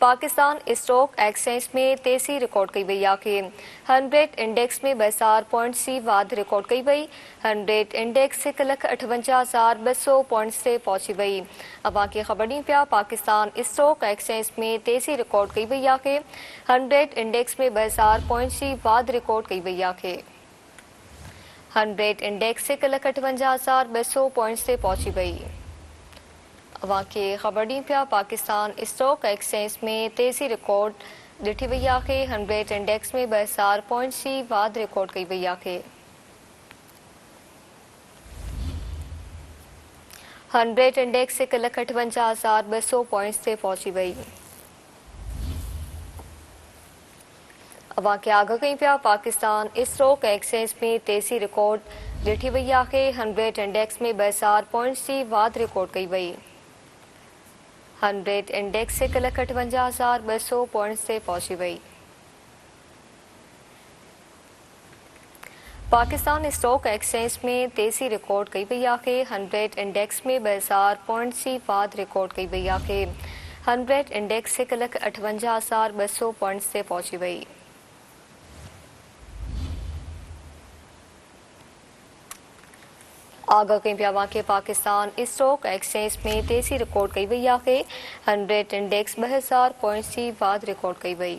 Pakistan stock exchange में तेज़ी record कई वई आहे। 100 इंडेक्स में 2,000 पॉइंट सी वाध रिकॉर्ड कई वई। 100 इंडेक्स 1,58,200 पॉइंट्स से पहुंची वई। अवां खे ख़बर ॾियूं पिया पाकिस्तान स्टॉक एक्सचेंज में तेज़ी रिकॉर्ड कई वई आहे। 100 इंडेक्स में 2,000 पॉइंट सी वाध रिकॉर्ड कई वई आहे। 100 इंडेक्स 1,58,200 पॉइंट्स से पहुंची वई। अवां खे ख़बर ॾियूं पिया पाकिस्तान स्टॉक एक्सचेंज में तेज़ी रिकॉर्ड ॾिठी वई आहे। 100 इंडेक्स में 2,000 पॉइंट जी वाध रिकॉर्ड कई वई आहे। 100 इंडेक्स 1,58,200 पॉइंट्स ते पहुची वई। अवां खे आगाह कयूं पिया पाकिस्तान स्टॉक एक्सचेंज में तेज़ी रिकॉर्ड ॾिठी वई आहे। 100 इंडेक्स में 2,000 पॉइंट जी वाध रिकॉर्ड कई वई। 100 इंडेक्स 1,58,200 पॉइंट्स से पहुंची वई। पाकिस्तान स्टॉक एक्सचेंज में तेज़ी रिकॉर्ड कई वई आहे। 100 इंडेक्स में 2,000 पॉइंट जी वाध रिकॉर्ड कई वई आहे। 100 इंडेक्स 1,58,200 पॉइंट्स से पहुंची वई। आगाह कयूं पिया के पाकिस्तान स्टॉक एक्सचेंज में तेज़ी रिकॉर्ड कई वई आहे। 100 इंडेक्स 2,000 पॉइंट्स जी वाध रिकॉर्ड कई वई।